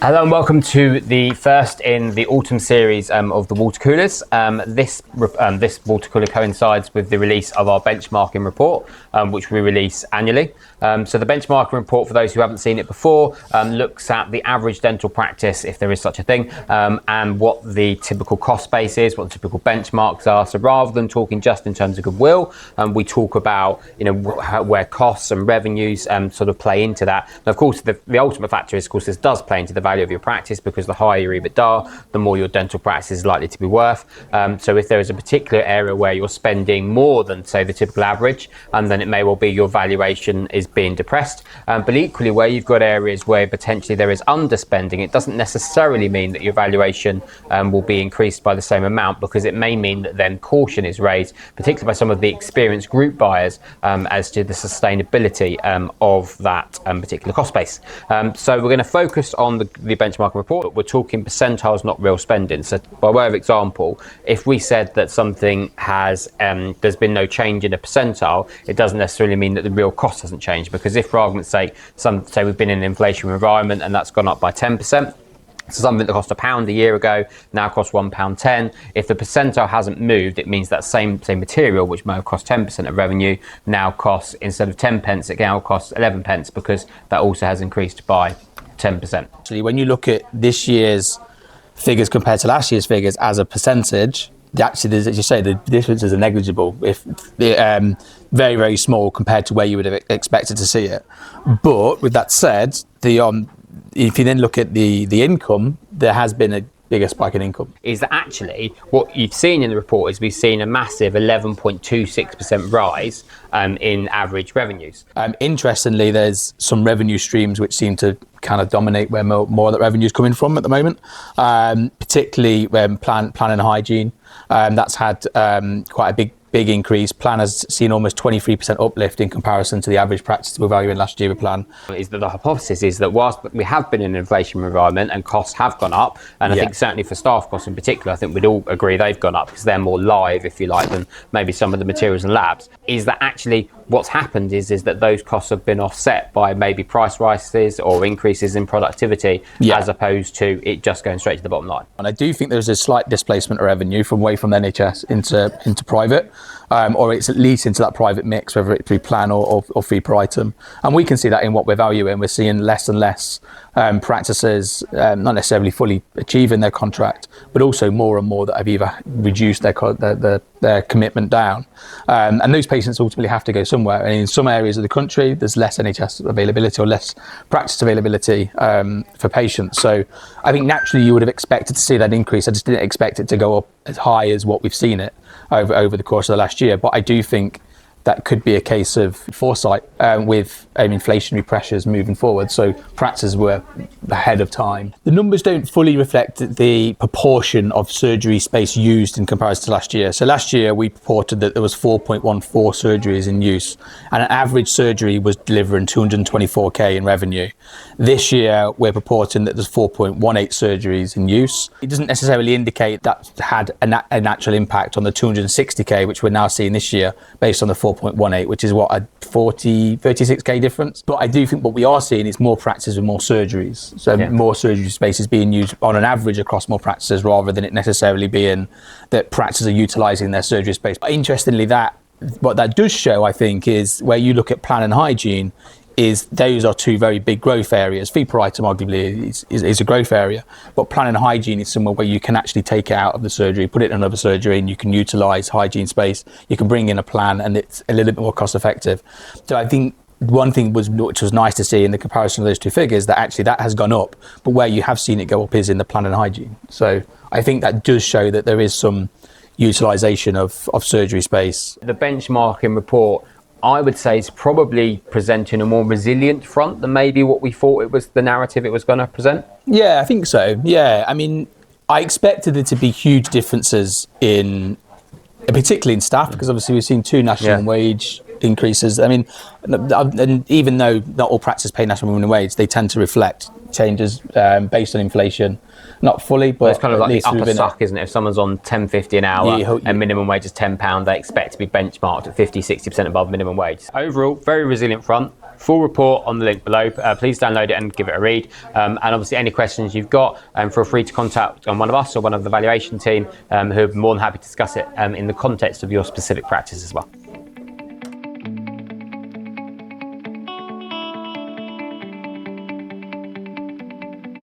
Hello and welcome to the first in the autumn series of the water coolers. This water cooler coincides with the release of our benchmarking report, which we release annually. So the benchmarking report, for those who haven't seen it before, looks at the average dental practice, if there is such a thing, and what the typical cost base is, what the typical benchmarks are. So rather than talking just in terms of goodwill, we talk about where costs and revenues sort of play into that. And of course, the ultimate factor is, of course, this does play into the value of your practice, because the higher your EBITDA, the more your dental practice is likely to be worth. So if there is a particular area where you're spending more than, say, the typical average, then it may well be your valuation is being depressed. But equally, where you've got areas where potentially there is underspending, it doesn't necessarily mean that your valuation will be increased by the same amount, because it may mean that then caution is raised, particularly by some of the experienced group buyers, as to the sustainability of that particular cost base. So we're going to focus on the benchmarking report, but we're talking percentiles, not real spending. So by way of example, if we said that something has there's been no change in a percentile, it doesn't necessarily mean that the real cost hasn't changed, because if, for argument's sake, say we've been in an inflationary environment and that's gone up by 10%, so something that cost £1 a year ago now costs £1.10. If the percentile hasn't moved, it means that same material, which may have cost 10% of revenue, now costs, instead of 10 pence, it now costs 11 pence, because that also has increased by 10%. Actually, when you look at this year's figures compared to last year's figures as a percentage, actually, as you say, the differences are negligible, if very, very small compared to where you would have expected to see it. But with that said, if you then look at the income, there has been a bigger spike in income. Is that actually what you've seen in the report is we've seen a massive 11.26% rise in average revenues. Interestingly, there's some revenue streams which seem to kind of dominate where more of that revenue is coming from at the moment, particularly plan and hygiene. That's had quite a big increase. Plan has seen almost 23% uplift in comparison to the average practice we're valuing last year with Plan. Is that the hypothesis is that whilst we have been in an inflationary environment and costs have gone up, and I think certainly for staff costs in particular, I think we'd all agree they've gone up because they're more live, if you like, than maybe some of the materials and labs, is that actually what's happened is that those costs have been offset by maybe price rises or increases in productivity, as opposed to it just going straight to the bottom line. And I do think there's a slight displacement of revenue from away from the NHS into private, or it's at least into that private mix, whether it be plan or fee per item. And we can see that in what we're valuing. We're seeing less and less practices not necessarily fully achieving their contract, but also more and more that have either reduced their commitment down. And those patients ultimately have to go somewhere. And in some areas of the country, there's less NHS availability or less practice availability for patients. So I think naturally you would have expected to see that increase. I just didn't expect it to go up as high as what we've seen it over the course of the last year. But I do think that could be a case of foresight with inflationary pressures moving forward. So practices were ahead of time. The numbers don't fully reflect the proportion of surgery space used in comparison to last year. So last year we reported that there was 4.14 surgeries in use, and an average surgery was delivering 224k in revenue. This year we're reporting that there's 4.18 surgeries in use. It doesn't necessarily indicate that had a natural impact on the 260k, which we're now seeing this year based on the 4.18, which is what, a 36k difference. But I do think what we are seeing is more practices with more surgeries. So more surgery space is being used on an average across more practices, rather than it necessarily being that practices are utilising their surgery space. But interestingly, what that does show, I think, is where you look at plan and hygiene, is those are two very big growth areas. Fee per item arguably is a growth area, but plan and hygiene is somewhere where you can actually take it out of the surgery, put it in another surgery, and you can utilise hygiene space. You can bring in a plan and it's a little bit more cost effective. So I think one thing which was nice to see in the comparison of those two figures, that actually that has gone up, but where you have seen it go up is in the plan and hygiene. So I think that does show that there is some utilisation of surgery space. The benchmarking report, I would say, is probably presenting a more resilient front than maybe what we thought it was, the narrative it was going to present. Yeah, I think so. Yeah, I mean, I expected there to be huge differences particularly in staff, because obviously we've seen 2 national wage increases. I mean, and even though not all practices pay national minimum wage, they tend to reflect changes based on inflation. Not fully, but it's kind of like the upper suck, isn't it? If someone's on £10.50 an hour and minimum wage is £10, they expect to be benchmarked at 50-60% above minimum wage. Overall, very resilient front. full report on the link below. Please download it and give it a read. And obviously any questions you've got, feel free to contact one of us or one of the valuation team who are more than happy to discuss it in the context of your specific practice as well.